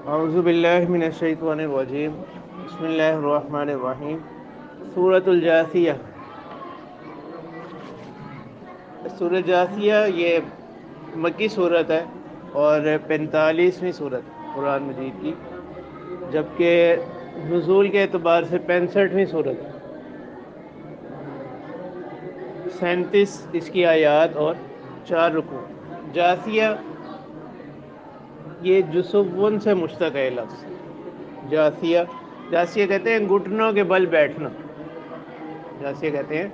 اعوذ باللہ من الشیطان الرجیم بسم اللہ الرحمن الرحیم سورۃ الجاثیہ. سورۃ جاثیہ یہ مکی صورت ہے اور 45ویں صورت قرآن مجید کی، جبکہ نزول کے اعتبار سے 65ویں صورت ہے. 37 اس کی آیات اور 4 رکوع. جاثیہ یہ جسون سے مشتق ہے لفظ. جاثیہ جاثیہ کہتے ہیں گھٹنوں کے بل بیٹھنا. جاثیہ کہتے ہیں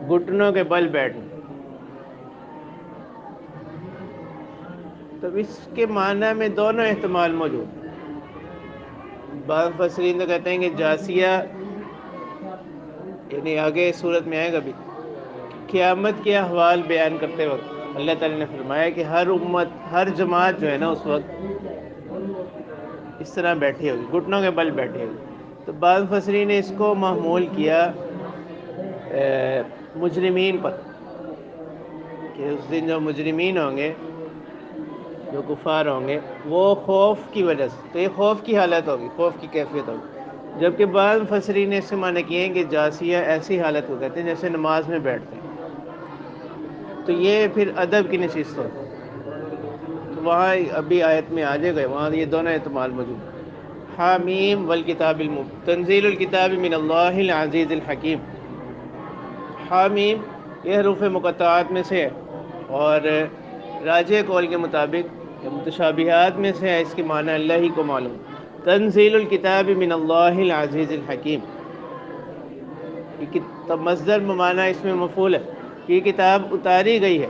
گھٹنوں کے بل بیٹھنا. تو اس کے معنی میں دونوں احتمال موجود ہیں. بعض مفسرین تو کہتے ہیں کہ جاثیہ یعنی آگے اس صورت میں آئے گا بھی، قیامت کے احوال بیان کرتے وقت اللہ تعالیٰ نے فرمایا کہ ہر امت، ہر جماعت جو ہے نا اس وقت اس طرح بیٹھی ہوگی، گھٹنوں کے بل بیٹھی ہوگی. تو بعض مفسرین نے اس کو محمول کیا مجرمین پر، کہ اس دن جو مجرمین ہوں گے، جو کفار ہوں گے، وہ خوف کی وجہ سے، تو یہ خوف کی حالت ہوگی، خوف کی کیفیت ہوگی. جبکہ بعض مفسرین نے اس سے معنی کیے ہیں کہ جاثیہ ایسی حالت کو کہتے ہیں جیسے نماز میں بیٹھتے ہیں. تو یہ پھر ادب کی نشست ہے. تو وہاں ابھی آیت میں آ جائے گئے، وہاں یہ دونوں احتمال موجود ہیں. حامیم والکتاب المبین تنزیل الکتاب من اللہ العزیز الحکیم. حامیم یہ حروف مقطعات میں سے ہے اور راجح قول کے مطابق متشابہات میں سے ہے. اس کے معنی اللہ ہی کو معلوم. تنزیل الکتاب من اللہ العزیز الحکیم، مصدر بمعنی اس میں مفعول ہے. یہ کتاب اتاری گئی ہے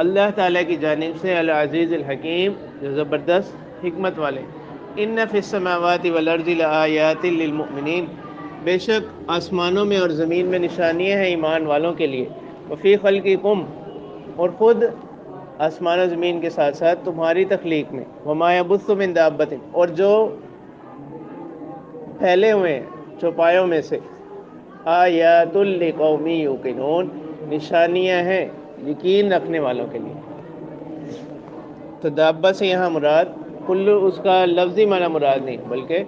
اللہ تعالیٰ کی جانب سے، العزیز الحکیم جو زبردست حکمت والے. ان فی السماوات والارض لآیات للمؤمنین، بے شک آسمانوں میں اور زمین میں نشانیاں ہیں ایمان والوں کے لیے. وفی خلقکم، اور خود آسمان و زمین کے ساتھ ساتھ تمہاری تخلیق میں. وما یبث من دابۃ، اور جو پھیلے ہوئے ہیں چوپایوں میں سے. آیات لقوم یوقنون، نشانیاں ہیں یقین رکھنے والوں کے لیے. تو دابہ سے یہاں مراد کلو اس کا لفظی معنی مراد نہیں بلکہ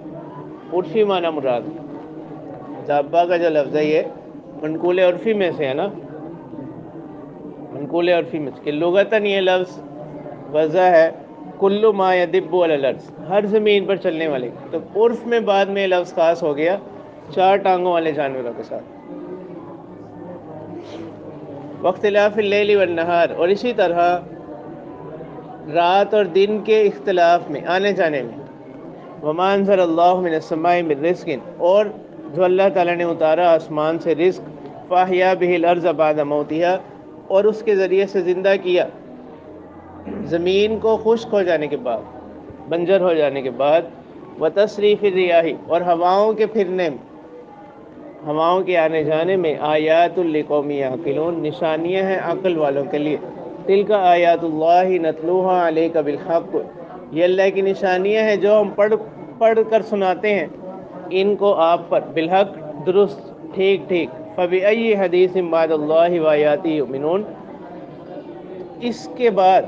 عرفی معنی مراد. دابہ کا جو لفظ ہے یہ منقول عرفی میں سے ہے نا، منقول عرفی میں سے، کہ لغتاً یہ لفظ وضع ہے کلو ما یدب علی الارض، ہر زمین پر چلنے والے. تو عرف میں بعد میں لفظ خاص ہو گیا 4 ٹانگوں والے جانوروں کے ساتھ. واختلاف اللیل والنہار، اور اسی طرح رات اور دن کے اختلاف میں، آنے جانے میں. وما انزل اللہ من السماء من رزق، اور جو اللہ تعالیٰ نے اتارا آسمان سے رزق. فاحیا بہ الارض بعد موتها، اور اس کے ذریعے سے زندہ کیا زمین کو خشک ہو جانے کے بعد، بنجر ہو جانے کے بعد. وتصریف الریاح، اور ہواؤں کے پھرنے میں، ہواؤں کے آنے جانے میں. آیات لقوم یعقلون، نشانیاں ہیں عقل والوں کے لیے. تلک آیات اللہ نتلوها علیک بالحق، یہ اللہ کی نشانیاں ہیں جو ہم پڑھ کر سناتے ہیں ان کو آپ پر بالحق، درست، ٹھیک ٹھیک. فبأی حدیث بعد اللہ وآیاتہ یؤمنون، اس کے بعد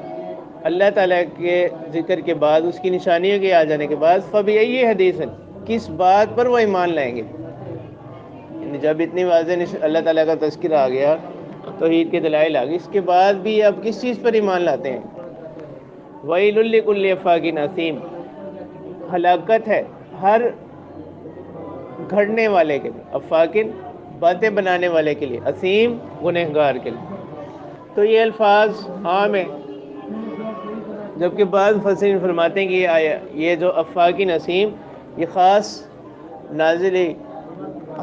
اللہ تعالیٰ کے ذکر کے بعد، اس کی نشانیوں کے آ جانے کے بعد، فبأی حدیث، کس بات پر وہ ایمان لائیں گے. یعنی جب اتنی واضح اللہ تعالیٰ کا تذکرہ آ گیا، توحید کے دلائل آ گئی، اس کے بعد بھی اب کس چیز پر ایمان لاتے ہیں. وَيْلٌ لِّكُلِّ أَفَّاكٍ أَثِيمٍ، ہلاکت ہے ہر گھڑنے والے کے لیے، افاکن باتیں بنانے والے کے لیے، اثیم گنہگار کے لیے. تو یہ الفاظ عام ہیں، جبکہ بعض مفسرین فرماتے ہیں کہ یہ جو افاکن اثیم یہ خاص نازل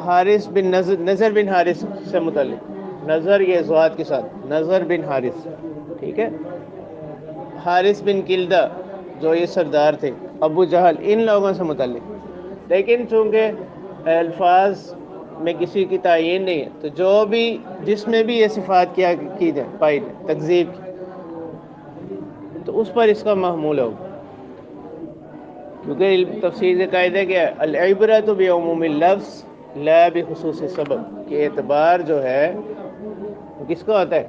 حارث بن نظر بن حارث سے متعلق. نظر یہ ذات کے ساتھ، نظر بن حارث، ٹھیک ہے. حارث بن کلدہ جو یہ سردار تھے، ابو جہل، ان لوگوں سے متعلق. لیکن چونکہ الفاظ میں کسی کی تعین نہیں ہے، تو جو بھی جس میں بھی یہ صفات کی جائے پائی جائے تکذیب کی، تو اس پر اس کا محمول ہوگا. کیونکہ تفسیر کا قاعدہ کیا ہے، العبرۃ بعموم اللفظ لا بخصوص السبب، کہ اعتبار جو ہے وہ کس کو ہوتا ہے؟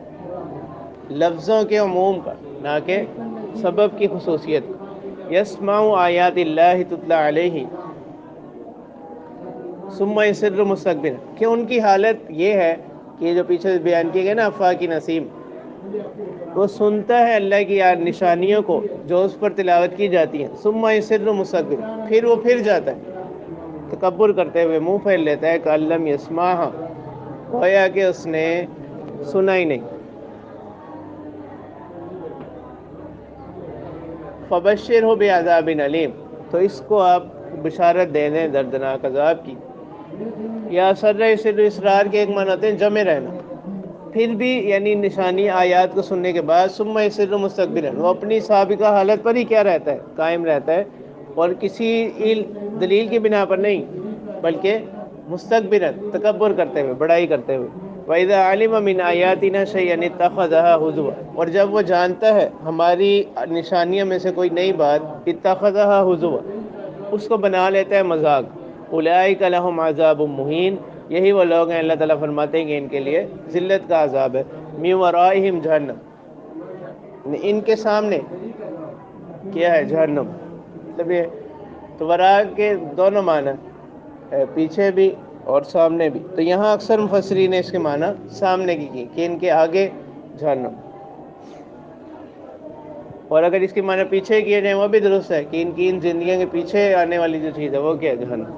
لفظوں کے عموم کا، نہ کہ سبب کی خصوصیت. یسمع آیات اللہ تتلی علیہ ثم یصر مستکبرا، کہ ان کی حالت یہ ہے کہ جو پیچھے بیان کیے گئے نا افاقی نسیم، وہ سنتا ہے اللہ کی نشانیوں کو جو اس پر تلاوت کی جاتی ہیں، ثم یصر مستکبرا، پھر وہ پھر جاتا ہے تکبر کرتے ہوئے، منہ پھیر لیتا ہے، کأن لم یسمعھا، گویا کہ اس نے سنا ہی نہیں۔ فبشرہ بعذاب علیم، تو اس کو آپ بشارت دے دیں دردناک عذاب کی۔ یا سر سر اسرار کے ایک معنی ہوتے ہیں جمع رہنا، پھر بھی یعنی نشانی آیات کو سننے کے بعد ثم یصر مستکبرا، وہ اپنی سابقہ حالت پر ہی کیا رہتا ہے، قائم رہتا ہے، اور کسی دلیل کی بنا پر نہیں، بلکہ مستکبرا، تکبر کرتے ہوئے، بڑائی کرتے ہوئے۔ وَإِذَا عَلِمَ مِنْ آيَاتِنَا شَيْئًا اتَّخَذَهَا هُزُوًا، اور جب وہ جانتا ہے ہماری نشانیوں میں سے کوئی نئی بات، اتَّخَذَهَا هُزُوًا، اس کو بنا لیتا ہے مذاق۔ أُولَئِكَ لَهُمْ عَذَابٌ مُّهِينٌ، یہی وہ لوگ ہیں اللہ تعالیٰ فرماتے ہیں کہ ان کے لیے ذلت کا عذاب ہے۔ مِن وَرَائِهِمْ جہنم، ان کے سامنے کیا ہے، جہنم۔ مطلب یہ تو ورا کے دونوں معنی، پیچھے بھی اور سامنے بھی، تو یہاں اکثر مفسرین نے اس کے معنی سامنے کی کہ ان کے آگے جہنم، اور اگر اس کے معنی پیچھے کیے جائیں وہ بھی درست ہے کہ ان زندگیوں کے پیچھے آنے والی جو چیز ہے وہ کیا ہے، جہنم۔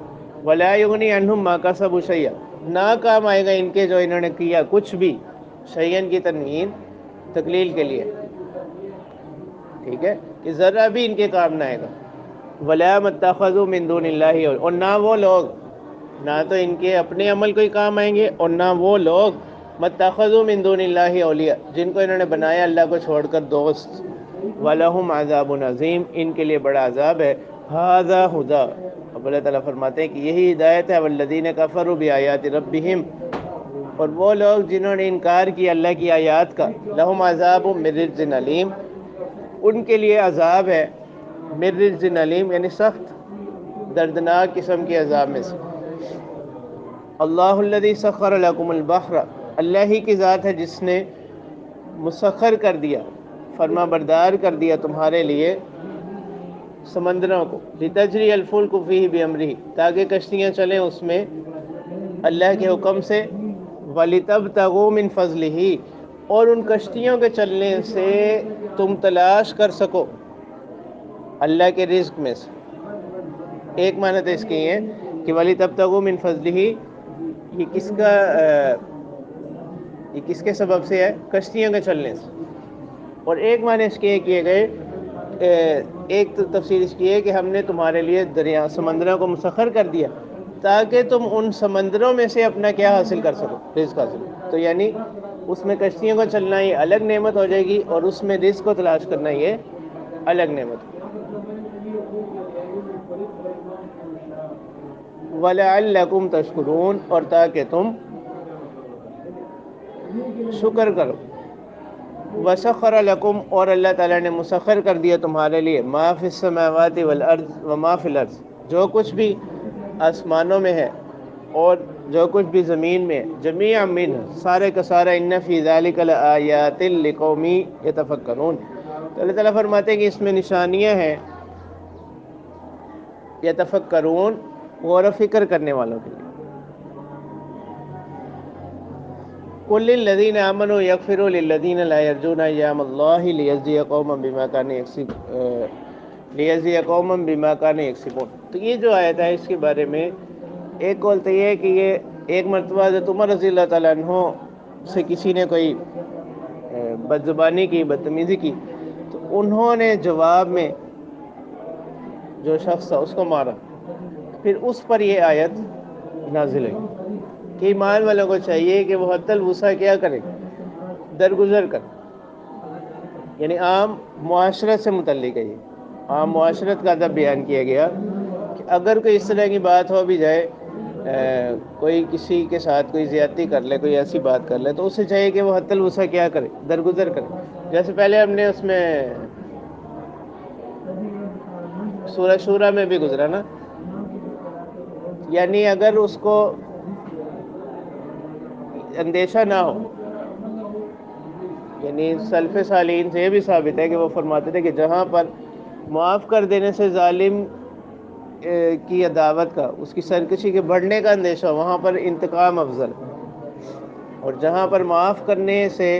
وَلَا يُغْنِي عَنْهُمْ مَا كَسَبُوا شَيْئًا، نہ کام آئے گا ان کے جو انہوں نے کیا کچھ بھی، شیئن کی تنوین تقلیل کے لیے، ٹھیک ہے، کہ ذرا بھی ان کے کام نہ آئے گا۔ وَلَا مَتَّخَذُوا مِن دُونِ اللَّهِ، اور نہ وہ لوگ، نہ تو ان کے اپنے عمل کوئی کام آئیں گے، اور نہ وہ لوگ مَتَّخَذُوا مِن دُونِ اللَّهِ اولیاء، جن کو انہوں نے بنایا اللہ کو چھوڑ کر دوست۔ وَلَهُمْ عَذَابٌ عَظِيمٌ، ان کے لیے بڑا عذاب ہے۔ هَذَا هُدًى، اب اللہ تعالیٰ فرماتے ہیں کہ یہی ہدایت ہے۔ وَالَّذِينَ كَفَرُوا بِآيَاتِ رَبِّهِمْ، اور وہ لوگ جنہوں نے انکار کیا اللہ کی آیات کا، لَهُمْ عَذَابٌ مِّن رِجْزٍ أَلِيمٌ، ان کے لیے عذاب ہے، مِّن رِجْزٍ أَلِيمٌ، یعنی سخت دردناک قسم کے عذاب میں سے۔ اللہ الذی سخر لکم البحر، اللہ ہی کی ذات ہے جس نے مسخر کر دیا، فرما بردار کر دیا تمہارے لیے سمندروں کو، لتجری الفلک فیہ بامرہ، تاکہ کشتیاں چلیں اس میں اللہ کے حکم سے، ولتبتغوا من فضلہ، اور ان کشتیوں کے چلنے سے تم تلاش کر سکو اللہ کے رزق میں سے۔ ایک معنی تو اس کی ہے کہ وَلِتَبْتَغُوا مِن فَضْلِهِ، یہ کس کے سبب سے ہے، کشتیوں کے چلنے سے۔ اور ایک معنی اس کے کیے گئے، ایک تفسیر اس کی ہے کہ ہم نے تمہارے لیے دریا سمندروں کو مسخر کر دیا تاکہ تم ان سمندروں میں سے اپنا کیا حاصل کر سکو، رزق حاصل۔ تو یعنی اس میں کشتیوں کو چلنا یہ الگ نعمت ہو جائے گی، اور اس میں رزق کو تلاش کرنا یہ الگ نعمت ہو۔ وَلَعَلَّكُمْ تَشْكُرُونَ، اور تاکہ تم شکر کرو۔ وَسَخَّرَ لَكُمْ، اور اللہ تعالیٰ نے مسخر کر دیا تمہارے لیے، مَا فِي السَّمَاوَاتِ وَالْأَرْضِ وَمَا فِي الْأَرْضِ، جو کچھ بھی آسمانوں میں ہے اور جو کچھ بھی زمین میں، جميعا منہ، سارے کا سارا، إِنَّ فِي ذَلِكَ لَآيَاتٍ لِقَوْمٍ يَتَفَكَّرُونَ، تو اللہ تعالیٰ فرماتے ہیں کہ اس میں نشانیاں ہیں، یتفکرون، غور و فکر کرنے والوں کے لیے۔ قُل لِّلَّذِينَ آمَنُوا يَغْفِرُوا لِلَّذِينَ لَا يَرْجُونَ أَيَّامَ اللَّهِ لِيَجْزِيَ قَوْمًا بِمَا كَانُوا يَكْسِبُونَ۔ تو یہ جو آیت ہے اس کے بارے میں ایک قول تو یہ ہے کہ یہ ایک مرتبہ حضرت عمر رضی اللہ تعالیٰ عنہ سے کسی نے کوئی بد زبانی کی، بدتمیزی کی، تو انہوں نے جواب میں جو شخص تھا اس کو مارا، پھر اس پر یہ آیت نازل ہوئی کہ ایمان والوں کو چاہیے کہ وہ حد الوسع کیا کریں، درگزر کر، یعنی عام معاشرت سے متعلق ہے، یہ عام معاشرت کا ادب بیان کیا گیا کہ اگر کوئی اس طرح کی بات ہو بھی جائے، کوئی کسی کے ساتھ کوئی زیادتی کر لے، کوئی ایسی بات کر لے، تو اسے چاہیے کہ وہ حد الوسع کیا کرے، درگزر کرے۔ جیسے پہلے ہم نے اس میں سورہ شورا میں بھی گزرا نا، یعنی اگر اس کو اندیشہ نہ ہو، یعنی سلف صالحین سے یہ بھی ثابت ہے کہ وہ فرماتے تھے کہ جہاں پر معاف کر دینے سے ظالم کی عداوت کا، اس کی سرکشی کے بڑھنے کا اندیشہ، وہاں پر انتقام افضل، اور جہاں پر معاف کرنے سے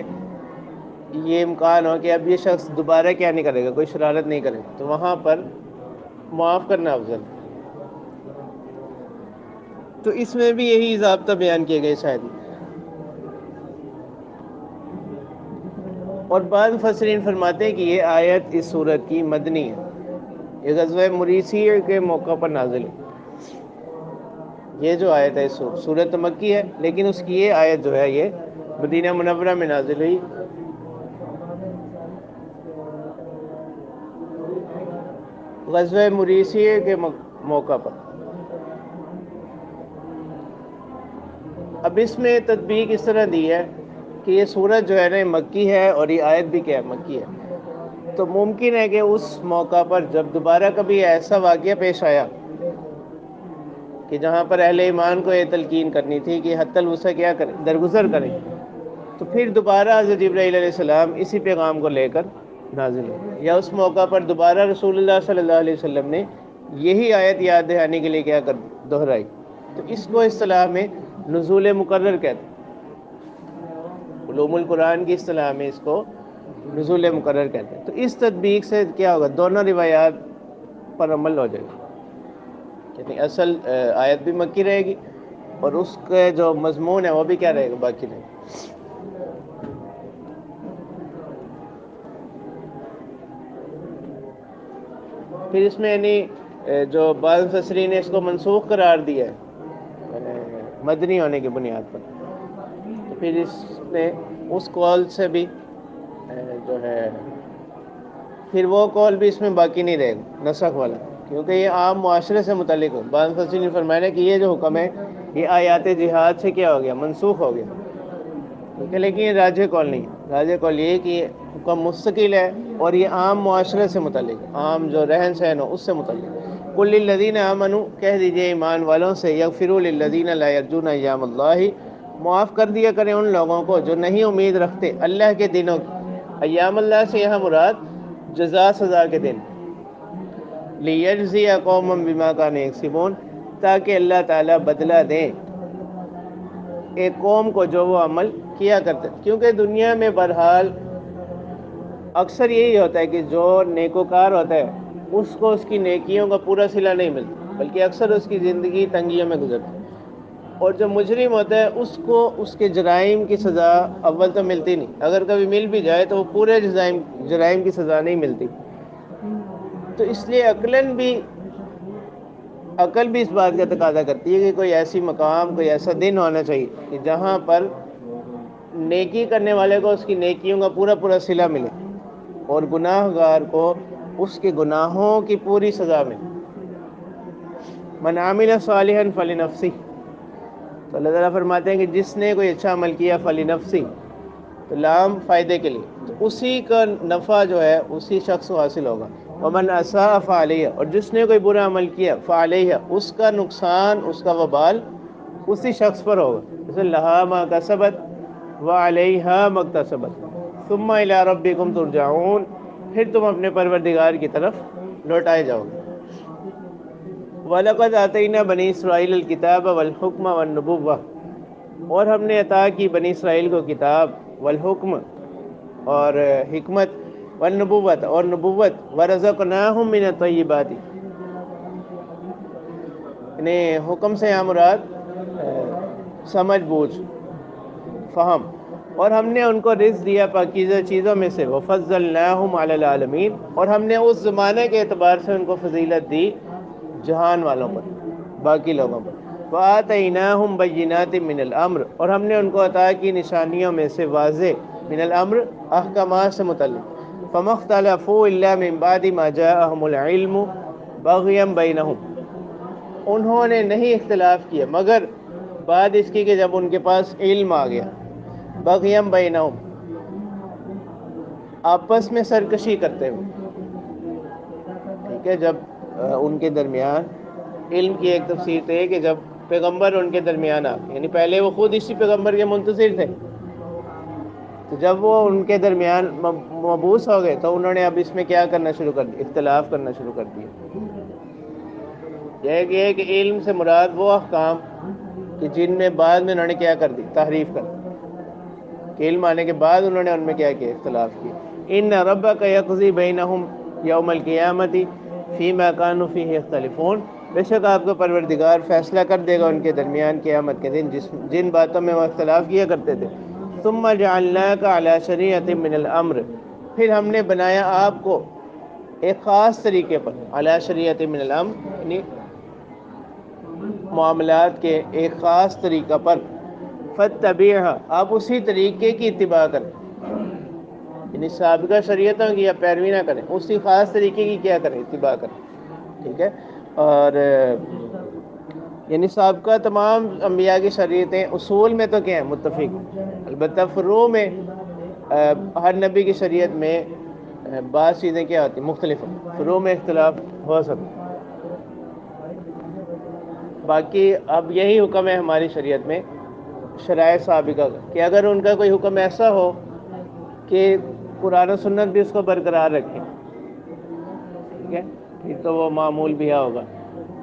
یہ امکان ہو کہ اب یہ شخص دوبارہ کیا نہیں کرے گا، کوئی شرارت نہیں کرے گا، تو وہاں پر معاف کرنا افضل۔ تو اس میں بھی یہی ضابطہ بیان کیے گئے شاید۔ اور بعض مفسرین فرماتے ہیں کہ یہ آیت اس سورت کی مدنی ہے، یہ غزوہ مریسی کے موقع پر نازل ہے۔ یہ جو آیت ہے سورت مکی ہے، لیکن اس کی یہ آیت جو ہے یہ مدینہ منورہ میں نازل ہوئی، غزوہ مریسی کے موقع پر۔ اب اس میں تطبیق اس طرح دی ہے کہ یہ سورت جو ہے نا مکی ہے، اور یہ آیت بھی کیا ہے، مکی ہے، تو ممکن ہے کہ اس موقع پر جب دوبارہ کبھی ایسا واقعہ پیش آیا کہ جہاں پر اہل ایمان کو یہ تلقین کرنی تھی کہ حتی الوسع کیا کریں، درگزر کریں، تو پھر دوبارہ حضرت جبرائیل علیہ السلام اسی پیغام کو لے کر نازل ہوئے، یا اس موقع پر دوبارہ رسول اللہ صلی اللہ علیہ وسلم نے یہی آیت یاد دہانی کے لیے کیا کر دہرائی، تو اس کو اصطلاح میں نزول مقرر کہتے ہیں، علوم القرآن کی اصطلاح میں اس کو نزول مقرر کہتے ہیں۔ تو اس تطبیق سے کیا ہوگا، دونوں روایات پر عمل ہو جائے گا، یعنی اصل آیت بھی مکی رہے گی، اور اس کے جو مضمون ہے وہ بھی کیا رہے گا، باقی رہے گا۔ پھر اس میں یعنی جو بعض مفسرین نے اس کو منسوخ قرار دیا ہے مدنی ہونے کی بنیاد پر، تو پھر اس نے اس قول سے بھی جو ہے پھر وہ قول بھی اس میں باقی نہیں رہے گا، نسخ والا، کیونکہ یہ عام معاشرے سے متعلق ہو۔ بعض مفسرین نے فرمایا کہ یہ جو حکم ہے یہ آیات جہاد سے کیا ہو گیا، منسوخ ہو گیا، ٹھیک ہے، لیکن یہ راجح قول نہیں ہے۔ راجح قول یہ کہ یہ حکم مستقل ہے اور یہ عام معاشرے سے متعلق ہے، عام جو رہن سہن ہو اس سے متعلق۔ قل للذین آمنوا، کہہ دیجئے ایمان والوں سے، یغفروا للذین لا یرجون ایام اللہ، معاف کر دیا کریں ان لوگوں کو جو نہیں امید رکھتے اللہ کے دنوں کی۔ ایام اللہ سے یہاں مراد جزا سزا کے دن، لیجزی قوما بما کانوا یکسبون، تاکہ اللہ تعالیٰ بدلہ دیں ایک قوم کو جو وہ عمل کیا کرتے، کیونکہ دنیا میں بہرحال اکثر یہی ہوتا ہے کہ جو نیکوکار ہوتا ہے اس کو اس کی نیکیوں کا پورا صلہ نہیں ملتا، بلکہ اکثر اس کی زندگی تنگیوں میں گزرتی ہے، اور جو مجرم ہوتا ہے اس کو اس کے جرائم کی سزا اول تو ملتی نہیں، اگر کبھی مل بھی جائے تو وہ پورے جرائم کی سزا نہیں ملتی۔ تو اس لیے عقل بھی اس بات کا تقاضا کرتی ہے کہ کوئی ایسی مقام، کوئی ایسا دن ہونا چاہیے کہ جہاں پر نیکی کرنے والے کو اس کی نیکیوں کا پورا پورا صلہ ملے، اور گناہ گار کو اس کے گناہوں کی پوری سزا ملے۔ من عمل صالحا فلنفسہ، تو اللہ تعالیٰ فرماتے ہیں کہ جس نے کوئی اچھا عمل کیا فلنفسہ، تو لام فائدے کے لیے، تو اسی کا نفع جو ہے اسی شخص کو حاصل ہوگا۔ ومن اساء فعلیہ، اور جس نے کوئی برا عمل کیا فعلیہ، اس کا نقصان، اس کا وبال اسی شخص پر ہوگا، جیسے لہا ما کسبت وعلیہا ما اکتسبت ثم الی ربکم ترجعون، پھر تم اپنے پروردگار کی طرف لوٹائے جاؤ گے۔ وَلَقَدْ آتَيْنَا بَنِي إِسْرَائِيلَ الْكِتَابَ وَالْحُكْمَ وَالنُّبُوَّةَ، اور ہم نے عطا کی بنی اسرائیل کو کتاب، والحکم اور حکمت، والنبوت اور نبوت، وَرَزَقْنَاهُم مِّنَ الطَّيِّبَاتِ، یعنی حکم سے یہاں مراد سمجھ بوجھ، فہم، اور ہم نے ان کو رزق دیا پاکیزہ چیزوں میں سے، وَفَضَّلْنَاهُمْ عَلَى الْعَالَمِينَ، اور ہم نے اس زمانے کے اعتبار سے ان کو فضیلت دی جہان والوں پر، باقی لوگوں پر۔ وَآتَيْنَاهُمْ بَيِّنَاتٍ مِّنَ الْأَمْرِ، اور ہم نے ان کو عطا کی نشانیوں میں سے واضح، من الامر احکامات سے متعلق۔ فَمَا اخْتَلَفُوا إِلَّا مِن بَعْدِ مَا جَاءَهُمُ الْعِلْمُ بَغْيًا بَيْنَهُمْ، انہوں نے نہیں اختلاف کیا مگر بعد اس کی کہ جب ان کے پاس علم آ گیا، بغیم بینہم، آپس میں سرکشی کرتے ہوئے، ٹھیک ہے، جب ان کے درمیان علم کی ایک تفسیر تو ہے کہ جب پیغمبر ان کے درمیان آ گئے، یعنی پہلے وہ خود اسی پیغمبر کے منتظر تھے، تو جب وہ ان کے درمیان مبعوث ہو گئے تو انہوں نے اب اس میں کیا کرنا شروع کر دیا؟ اختلاف کرنا شروع کر دیا۔ یہ کہ علم سے مراد وہ احکام کہ جن میں بعد میں انہوں نے کیا کر دی؟ تحریف کر دی، کہ علم آنے کے بعد انہوں نے ان میں کیا کیا؟ اختلاف کیا۔ ان ربک یقضی بینہم یوم القیامت فیما کانوا فیہ یختلفون، بے شک آپ کا پروردگار فیصلہ کر دے گا ان کے درمیان قیامت کے دن جن باتوں میں وہ اختلاف کیا کرتے تھے۔ ثم جعلناک علی شریعۃ من الامر، پھر ہم نے بنایا آپ کو ایک خاص طریقے پر، علی شریعۃ من الامر یعنی معاملات کے ایک خاص طریقہ پر، فاتبعھا، آپ اسی طریقے کی اتباع کریں، یعنی سابقہ شریعتوں کی یا پیروی نہ کریں، اسی خاص طریقے کی کیا کریں؟ اتباع کریں، ٹھیک ہے۔ اور یعنی سابقہ تمام انبیاء کی شریعتیں اصول میں تو کیا ہیں؟ متفق، البتہ فروع میں ہر نبی کی شریعت میں بعض چیزیں کیا ہوتی ہیں؟ مختلف ہیں، فروع میں اختلاف ہو سکتا ہے۔ باقی اب یہی حکم ہے ہماری شریعت میں شرائع سابقہ کا، کہ اگر ان کا کوئی حکم ایسا ہو کہ قرآن و سنت بھی اس کو برقرار رکھیں، ٹھیک ہے، پھر تو وہ معمول بھی ہوگا،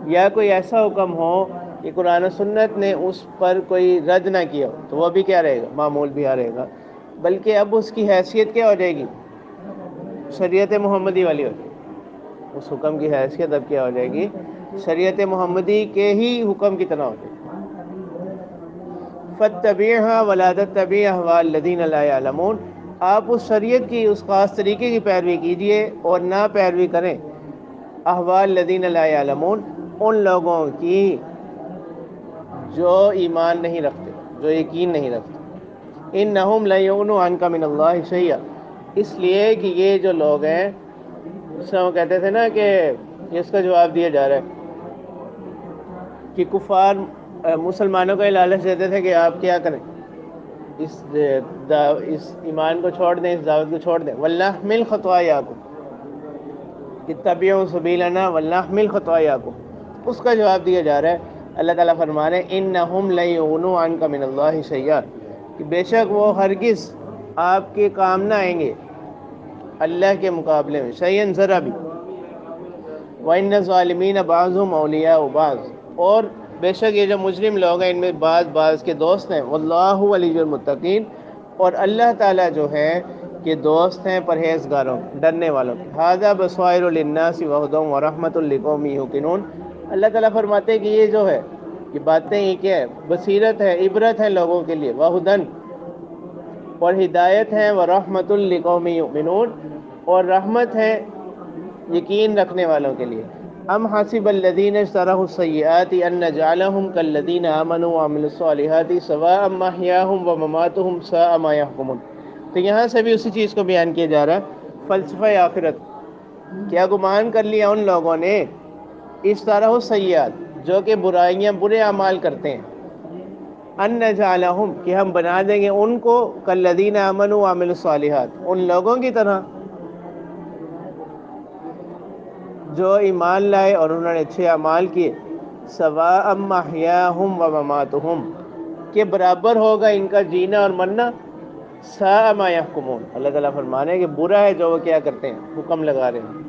یا کوئی ایسا حکم ہو کہ قرآن و سنت نے اس پر کوئی رد نہ کیا ہو، تو وہ بھی کیا رہے گا؟ معمول بھی رہے گا، بلکہ اب اس کی حیثیت کیا ہو جائے گی؟ شریعت محمدی والی ہو جائے گی، اس حکم کی حیثیت اب کیا ہو جائے گی؟ شریعت محمدی کے ہی حکم کی طرح ہو جائے گی۔ فاتبعھا ولا تتبع اهواء الذین لا یعلمون، آپ اس شریعت کی اس خاص طریقے کی پیروی کیجئے اور نہ پیروی کریں احواء الذین لا یعلمون، ان لوگوں کی جو ایمان نہیں رکھتے، جو یقین نہیں رکھتے۔ انہم لن یغنوا عنک من اللہ شیئا، اس لیے کہ یہ جو لوگ ہیں، سو کہتے تھے نا کہ اس کا جواب دیا جا رہا ہے کہ کفار مسلمانوں کا لالچ دیتے تھے کہ آپ کیا کریں؟ اس ایمان کو چھوڑ دیں، اس دعوت کو چھوڑ دیں۔ وَلْنَحْمِلْ خَطْوَایَاکُمْ اتَّبِعُوا سَبِیلَنَا وَلْنَحْمِلْ خَطْوَایَاکُمْ، اس کا جواب دیا جا رہا ہے۔ اللہ تعالیٰ فرما رہے ہیں اِنَّهُمْ لَن یغنوا عَنکَ مِنَ اللہِ شَیْئًا، کہ بے شک وہ ہرگز آپ کے کام نہ آئیں گے اللہ کے مقابلے میں، شیئاً ذرا بھی۔ وَإِنَّ الظَّالِمِينَ بَعْضُهُمْ أَوْلِيَاءُ بَعْضٍ، اور بے شک یہ جو مجرم لوگ ہیں ان میں بعض کے دوست ہیں۔ واللہ ولی المتقین، اور اللہ تعالیٰ جو ہے کہ دوست ہیں پرہیزگاروں، ڈرنے والوں کے۔ ھذا بصائر للناس وھدی ورحمۃ لقوم یوقنون، اللہ تعالیٰ فرماتے ہیں کہ یہ جو ہے یہ باتیں، یہ کیا ہے؟ بصیرت ہے، عبرت ہے لوگوں کے لیے، وھدی، اور ہدایت ہے، ورحمۃ لقوم یؤمنون، اور رحمت ہے یقین رکھنے والوں کے لیے۔ ام حسب الذین اجترحوا السیئات ان نجعلهم کالذین آمنوا وعملوا الصالحات سواء محیاهم ومماتهم ساء ما يحکمون، تو یہاں سے بھی اسی چیز کو بیان کیا جا رہا ہے، فلسفہ آخرت۔ کیا گمان کر لیا ان لوگوں نے اجترحوا السیئات، جو کہ برائیاں، برے اعمال کرتے ہیں، ان نجعلهم، کہ ہم بنا دیں گے ان کو کالذین آمنوا وعملوا الصالحات، ان لوگوں کی طرح جو ایمان لائے اور انہوں نے اچھے اعمال کیے، سواء محیاہم و مماتہم، کہ برابر ہوگا ان کا جینا اور مرنا، ساء ما یحکمون، اللہ تعالیٰ فرمانے ہیں کہ برا ہے جو وہ کیا کرتے ہیں؟ حکم لگا رہے ہیں۔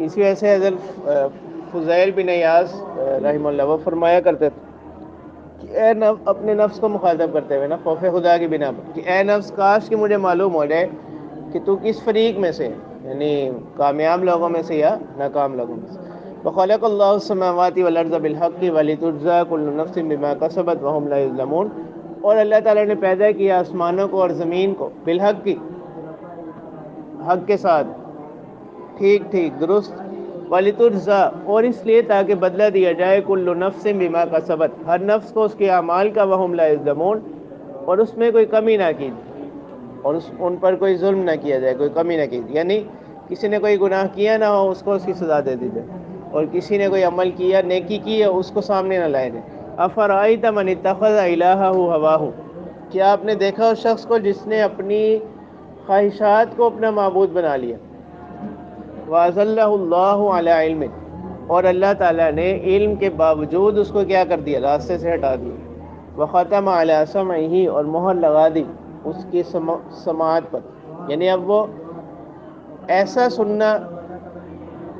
اسی وجہ سے حضرت فضیل بن عیاض رحمہ اللہ وہ فرمایا کرتے تھے کہ اے نفس، اپنے نفس کو مخاطب کرتے ہوئے نا خوف خدا کی بنا پر، کہ اے نفس کاش کہ مجھے معلوم ہو جائے کہ تو کس فریق میں سے، یعنی کامیاب لوگوں میں سے یا ناکام لوگوں میں سے۔ وَخَلَقَ اللَّهُ السَّمَاوَاتِ وَالْأَرْضَ بِالْحَقِّ وَلِتُجْزَىٰ كُلُّ نَفْسٍ بِمَا كَسَبَتْ وَهُمْ لَا يُظْلَمُونَ، اور اللہ تعالیٰ نے پیدا کیا آسمانوں کو اور زمین کو بالحق کی، حق کے ساتھ، ٹھیک ٹھیک درست، وَلِتُجْزَىٰ، اور اس لیے تاکہ بدلہ دیا جائے، كُلُّ نَفْسٍ بِمَا كَسَبَتْ، ہر نفس کو اس کے اعمال کا، وَهُمْ لَا يُظْلَمُونَ، اور اس میں کوئی کمی نہ کی، اور ان پر کوئی ظلم نہ کیا جائے، کوئی کمی نہ کی، یعنی کسی نے کوئی گناہ کیا نہ ہو اس کو اس کی سزا دے دی جائے، اور کسی نے کوئی عمل کیا، نیکی کی ہے، اس کو سامنے نہ لائے جائے۔ افرأیت من اتخذ الہہ ہواہ، کیا آپ نے دیکھا اس شخص کو جس نے اپنی خواہشات کو اپنا معبود بنا لیا، وَأَضَلَّهُ اللَّهُ عَلَىٰ عِلْمٍ، اور اللہ تعالیٰ نے علم کے باوجود اس کو کیا کر دیا؟ راستے سے ہٹا دیا. وختم علی سمعہ، اور مہر لگا دی اس کی سماعت پر، یعنی اب وہ ایسا سننا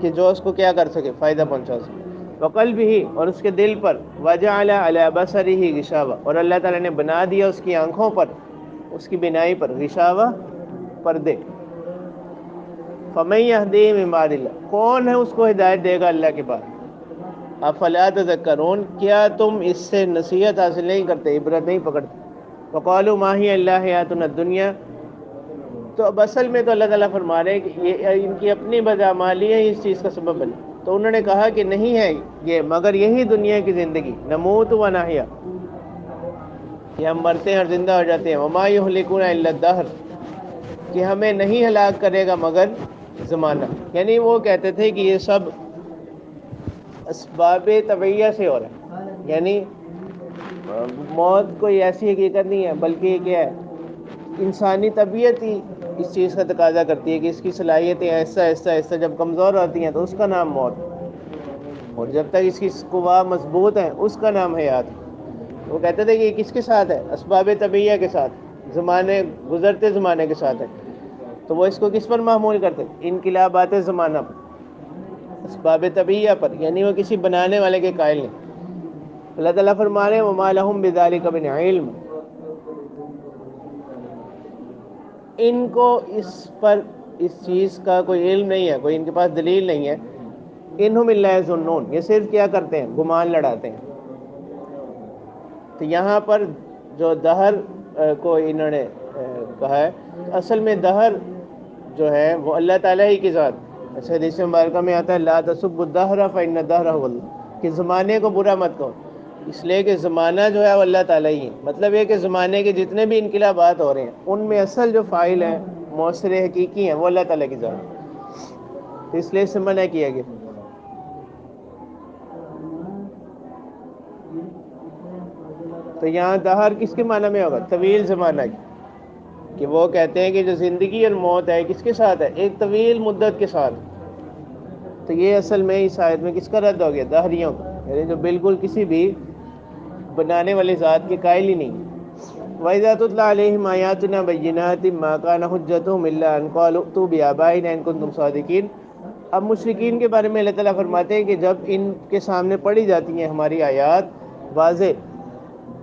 کہ جو اس کو کیا کر سکے؟ فائدہ پہنچا سکے. وقلبہ، اور اس کے دل پر. وجعل علی بصرہ غشاوہ، اور اللہ تعالیٰ نے بنا دیا اس کی آنکھوں پر، اس کی بینائی پر غشاوہ، پردے. فمن یہدیہ من بعد اللہ، کون ہے اس کو ہدایت دے گا اللہ کے بعد؟ افلا تذکرون، کیا تم اس سے نصیحت حاصل نہیں کرتے، عبرت نہیں پکڑتے؟ وقالوا ما ہی الا حیاتنا الدنیا، تو اب اصل میں تو اللہ تعالیٰ فرما رہے ہیں کہ یہ ان کی اپنی بدعمالی ہے اس چیز کا سبب بنی. تو انہوں نے کہا کہ نہیں ہے یہ مگر یہی دنیا کی زندگی، نموت و نحیا، کہ ہم مرتے ہیں اور زندہ ہو جاتے ہیں. وما یہلکنا الا الدہر، کہ ہمیں نہیں ہلاک کرے گا مگر زمانہ. یعنی وہ کہتے تھے کہ یہ سب اسباب طبعیہ سے ہو رہا ہے، یعنی موت کوئی ایسی حقیقت نہیں ہے، بلکہ یہ کیا ہے؟ انسانی طبیعت ہی اس چیز کا تقاضا کرتی ہے کہ اس کی صلاحیتیں ایسا ایسا ایسا جب کمزور ہوتی ہیں تو اس کا نام موت، اور جب تک اس کی قوا مضبوط ہیں اس کا نام حیات. وہ کہتے تھے کہ یہ کس کے ساتھ ہے؟ اسباب طبعیہ کے ساتھ، زمانے گزرتے زمانے کے ساتھ ہے. تو وہ اس کو کس پر معمول کرتے؟ انقلابات زمانہ پر، اسباب طبعیہ پر، یعنی وہ کسی بنانے والے کے قائل نہیں. اللہ تعالیٰ فرما رہے ہیں وما لہم بذلک من علم، ان کو اس پر اس چیز کا کوئی علم نہیں ہے، کوئی ان کے پاس دلیل نہیں ہے. انہم الا یظنون، یہ صرف کیا کرتے ہیں؟ گمان لڑاتے ہیں. تو یہاں پر جو دہر کو انہوں نے کہا ہے، اصل میں دہر جو ہے وہ اللہ تعالیٰ ہی کی ذات. اچھا حدیث مبارکہ میں آتا ہے لا تسبوا الدہر فإن الدہر هو اللہ، کہ زمانے کو برا مت کہو، اس لیے کہ زمانہ جو ہے وہ اللہ تعالیٰ ہی ہے. مطلب یہ کہ زمانے کے جتنے بھی انقلابات ہو رہے ہیں ان میں اصل جو فاعل ہیں، مؤثر حقیقی ہیں، وہ اللہ تعالیٰ کی ذات ہے. تو اس لیے اس سے منع کیا گیا. تو یہاں دہر کس کے معنی میں ہوگا؟ طویل زمانہ کی، کہ وہ کہتے ہیں کہ جو زندگی اور موت ہے کس کے ساتھ ہے؟ ایک طویل مدت کے ساتھ. تو یہ اصل میں اس آیت میں کس کا رد ہو گیا؟ دہریوں کا، یعنی جو بالکل کسی بھی بنانے والی ذات کے قائل ہی نہیں. وَإِذَا تُتْلَىٰ عَلَيْهِمْ آيَاتُنَا بَيِّنَاتٍ مَّا كَانَ حُجَّتُهُمْ إِلَّا أَن قَالُوا ائْتُوا بِآبَائِنَا إِن كُنتُمْ صَادِقِينَ. اب مشرکین کے بارے میں اللہ تعالیٰ فرماتے ہیں کہ جب ان کے سامنے پڑھی جاتی ہیں ہماری آیات واضح،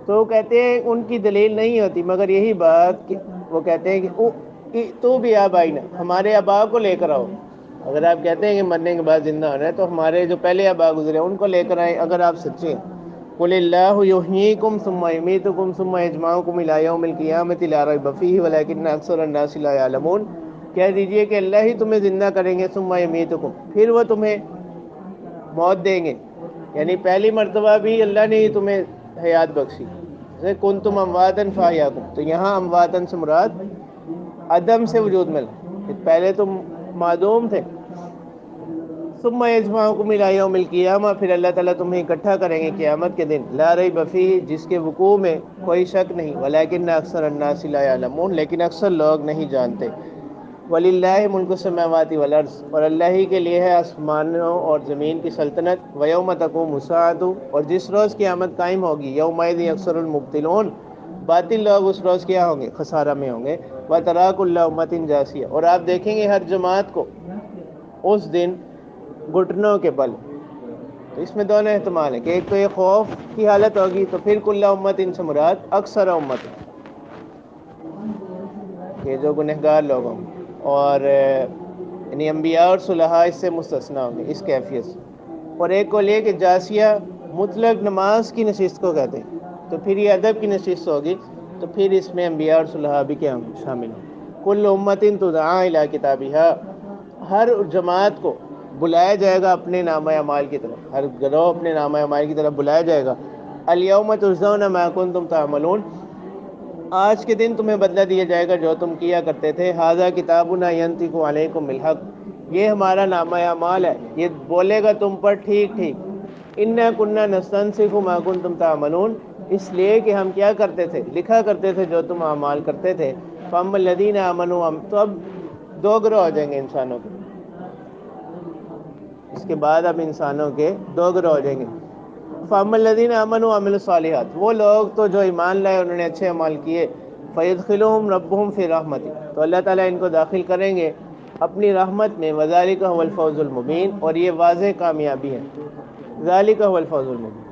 تو کہتے ہیں ان کی دلیل نہیں ہوتی مگر یہی بات کہ وہ کہتے ہیں کہ تو بھی آبائنا، ہمارے آبا کو لے کر آؤ. اگر آپ کہتے ہیں کہ مرنے کے بعد زندہ ہونا ہے تو ہمارے جو پہلے آبا گزرے ان کو لے کر آئیں اگر آپ سچے ہیں. قل اللہ یحییکم ثم یمیتکم ثم یجمعکم الی یوم القیامۃ لا ریب فیہ ولکن اکثر الناس لا یعلمون. کہہ دیجئے کہ اللہ ہی تمہیں زندہ کریں گے، ثم یمیتکم، پھر وہ تمہیں موت دیں گے. یعنی پہلی مرتبہ بھی اللہ نے ہی تمہیں حیات بخشی، کنتم امواتا فاحیاکم. تو یہاں امواتن سے مراد عدم سے وجود ملا، پہلے تم معدوم تھے. ثم یجمعکم الی یوم القیامہ، پھر اللہ تعالیٰ تمہیں اکٹھا کریں گے قیامت کے دن. لا ریب فیہ، جس کے وقوع میں کوئی شک نہیں. ولکن اکثر الناس لا یعلمون، لیکن اکثر لوگ نہیں جانتے. وللہ ملک السماوات والارض، اور اللہ ہی کے لیے ہے آسمانوں اور زمین کی سلطنت. ویوم تقوم الساعۃ، اور جس روز قیامت قائم ہوگی، یومئذ یخسر المبطلون، باطل لوگ اس روز کیا ہوں گے؟ خسارہ میں ہوں گے. وتری کل امۃ جاثیہ، اور آپ دیکھیں گے ہر جماعت کو اس دن گھٹنوں کے بل. تو اس میں دونوں احتمال ہیں کہ ایک تو یہ خوف کی حالت ہوگی، تو پھر کل امت ان سے مراد اکثر امت، کہ جو گنہگار لوگ ہوں، اور یعنی انبیاء اور صلحاء اس سے مستثنیٰ ہوں گے اس کیفیت سے. اور ایک کو لے کہ جاسیہ مطلق نماز کی نشست کو کہتے ہیں، تو پھر یہ ادب کی نشست ہوگی، تو پھر اس میں انبیاء اور صلحاء بھی کیا شامل ہوں. کل امت تدعی الی کتابھا، ہر جماعت کو بلایا جائے گا اپنے نامہ اعمال کی طرف، ہر گروہ اپنے نامہ اعمال کی طرف بلایا جائے گا. الیوم تجزون ما کنتم تعملون، آج کے دن تمہیں بدلہ دیا جائے گا جو تم کیا کرتے تھے. ھذا کتابنا ینطق علیکم بالحق، یہ ہمارا نامہ اعمال ہے، یہ بولے گا تم پر ٹھیک ٹھیک. انا کنا نستنسخ ما کنتم تعملون، اس لیے کہ ہم کیا کرتے تھے؟ لکھا کرتے تھے جو تم اعمال کرتے تھے. فاما الذین آمنوا، تو اب دو گروہ ہو جائیں گے انسانوں کے. اس کے بعد اب انسانوں کے دو گروہ ہو جائیں گے. فَأَمَّا الَّذِينَ آمَنُوا وَعَمِلُوا الصَّالِحَاتِ، وہ لوگ تو جو ایمان لائے انہوں نے اچھے اعمال کیے، فَيَدْخِلُهُمْ رَبُّهُمْ فِي رَحْمَتِهِ، تو اللہ تعالیٰ ان کو داخل کریں گے اپنی رحمت میں. وَذَلِكَ هُوَ الْفَوْزُ الْمُبِينُ، اور یہ واضح کامیابی ہے. ذَلِكَ هُوَ الْفَوْزُ الْمُبِينُ،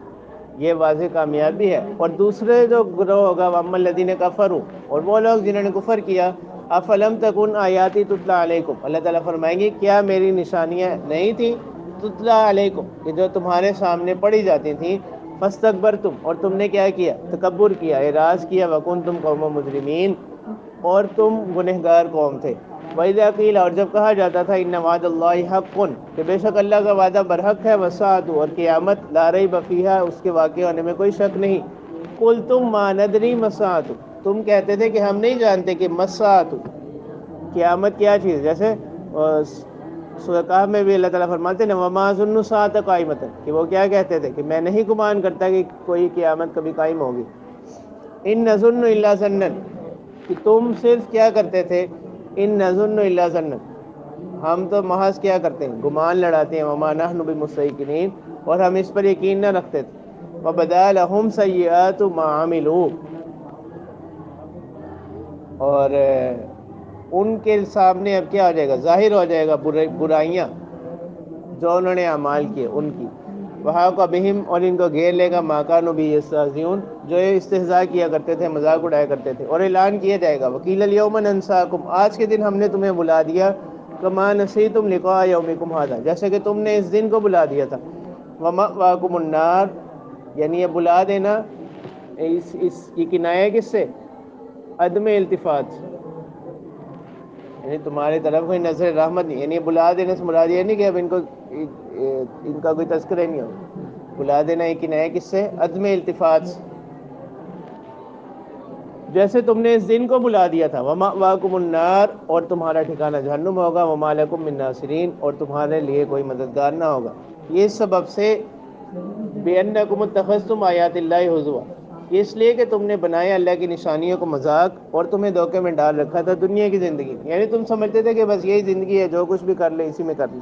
یہ واضح کامیابی ہے. اور دوسرے جو گروہ ہوگا وَأَمَّا الَّذِينَ كَفَرُوا، اور وہ لوگ جنہوں نے کفر کیا، أَفَلَمْ تَكُنْ آيَاتِي تُتْلَى عَلَيْكُمْ، اللہ تعالیٰ فرمائیں گے کیا میری نشانیاں نہیں تھیں، تتلا علیکم، کہ جو تمہارے سامنے پڑھی جاتی تھیں، فاستکبرتم، اور تم نے کیا کیا، تکبر کیا، اعراض کیا، وکنتم قوم مجرمین، اور تم گنہگار قوم تھے. وَإِذَا قِيلَ، اور جب کہا جاتا تھا، إِنَّ وَعْدَ اللَّهِ حَقٌّ، کہ بے شک اللہ کا وعدہ برحق ہے، وَالسَّاعَةُ، اور قیامت، لَا رَيْبَ فِيهَا، اس کے واقع ہونے میں کوئی شک نہیں. قُلْتُم مَا نَدْرِي مَا السَّاعَةُ، تم کہتے تھے کہ ہم نہیں جانتے کہ ما السَّاعَةُ، قیامت کیا چیز. جیسے سورہ کہف میں بھی اللہ تعالیٰ فرماتے ہیں وَمَا أَظُنُّ السَّاعَةَ قَائِمَةً، کہ وہ کیا کہتے تھے کہ میں نہیں گمان کرتا کہ کوئی قیامت کبھی قائم ہوگی. إِن نَظُنُّ إِلَّا ظَنًّا، کہ تم صرف کیا کرتے تھے، إِن نَظُنُّ إِلَّا ظَنًّا، ہم تو محض کیا کرتے ہیں، گمان لڑاتے ہیں. وَمَا نَحْنُ بِمُسْتَيْقِنِينَ، اور ہم اس پر یقین نہ رکھتے تھے. وَبَدَا لَهُمْ سَيِّئَاتُ مَا عَمِلُوا، اور ان کے سامنے اب کیا ہو جائے گا، ظاہر ہو جائے گا برائیاں جو انہوں نے اعمال کیے ان کی. وَحَاقَ بِهِمْ، اور ان کو گھیر لے گا، مَا كَانُوا بِهِ يَسْتَهْزِئُونَ، جو یہ استہزاء کیا کرتے تھے، مذاق اڑایا کرتے تھے. اور اعلان کیا جائے گا وَقِيلَ الْيَوْمَ نَنسَاكُمْ، آج کے دن ہم نے تمہیں بلا دیا، كَمَا نَسِيتُمْ لِقَاءَ يَوْمِكُمْ هَذَا، جیسے کہ تم نے اس دن کو بلا دیا تھا. وَمَأْوَاكُمُ النَّارُ، یعنی یہ بلا دینا یہ کنایہ ہے کس سے، عدم التفات، یعنی تمہاری طرف کوئی نظر رحمت نہیں. یعنی بلا دینے سے مراد یہ نہیں کہ اب ان کا کوئی تذکرہ نہیں ہو. بلا دینا یہ کنایہ کس سے، عدم التفات سے، جیسے تم نے اس دن کو بلا دیا تھا. وَمَأْوَاكُمُ النَّارُ، اور تمہارا ٹھکانہ جہنم ہوگا. وَمَا لَكُم مِّن نَاصِرِينَ، اور تمہارے لیے کوئی مددگار نہ ہوگا. یہ سبب سے بِأَنَّكُمُ اتَّخَذْتُمْ آيَاتِ اللَّهِ هُزُوًا، اس لیے کہ تم نے بنایا اللہ کی نشانیوں کو مذاق، اور تمہیں دھوکے میں ڈال رکھا تھا دنیا کی زندگی. یعنی تم سمجھتے تھے کہ بس یہی زندگی ہے، جو کچھ بھی کر لیں اسی میں کر لیں.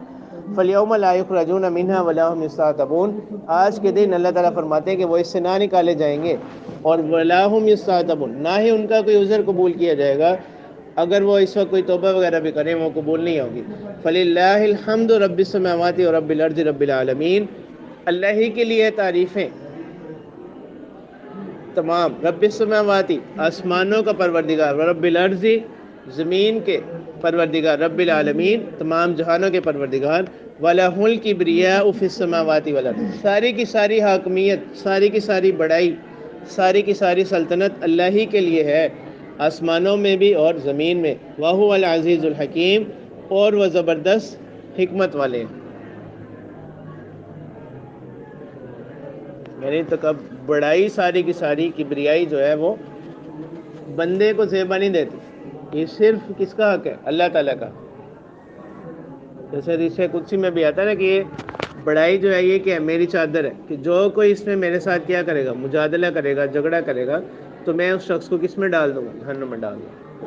فَالْيَوْمَ لَا يُخْرَجُونَ مِنْهَا وَلَا هُمْ يُسْتَعْتَبُونَ، آج کے دن اللہ تعالیٰ فرماتے ہیں کہ وہ اس سے نہ نکالے جائیں گے، اور وَلَا هُمْ يُسْتَعْتَبُونَ، نہ ہی ان کا کوئی عذر قبول کیا جائے گا. اگر وہ اس وقت کوئی توبہ وغیرہ بھی کریں وہ قبول نہیں ہوگی. فَلِلَّهِ الْحَمْدُ رَبِّ السَّمَاوَاتِ وَرَبِّ الْأَرْضِ رَبِّ الْعَالَمِينَ، اللہ ہی کے لیے تعریفیں تمام. رب السماوات، آسمانوں کا پروردگار، ورب الارض، زمین کے پروردگار، رب العالمین، تمام جہانوں کے پروردگار. وَلَهُ الْكِبْرِيَاءُ فِي السَّمَاوَاتِ وَالْأَرْضِ، ساری کی ساری حاکمیت، ساری کی ساری بڑائی، ساری کی ساری سلطنت اللہ ہی کے لیے ہے، آسمانوں میں بھی اور زمین میں. وَهُوَ الْعَزِيزُ الْحَكِيمُ، اور وہ زبردست حکمت والے ہیں. یعنی تو کب بڑائی ساری کی ساری کبریائی جو ہے وہ بندے کو زیبا نہیں دیتی، یہ صرف کس کا حق ہے، اللہ تعالیٰ کا. جیسے حدیث قدسی میں بھی آتا ہے نا کہ یہ بڑائی جو ہے یہ کہ میری چادر ہے، کہ جو کوئی اس میں میرے ساتھ کیا کرے گا، مجادلہ کرے گا، جھگڑا کرے گا، تو میں اس شخص کو کس میں ڈال دوں گا، جہنم میں ڈال دوں گا.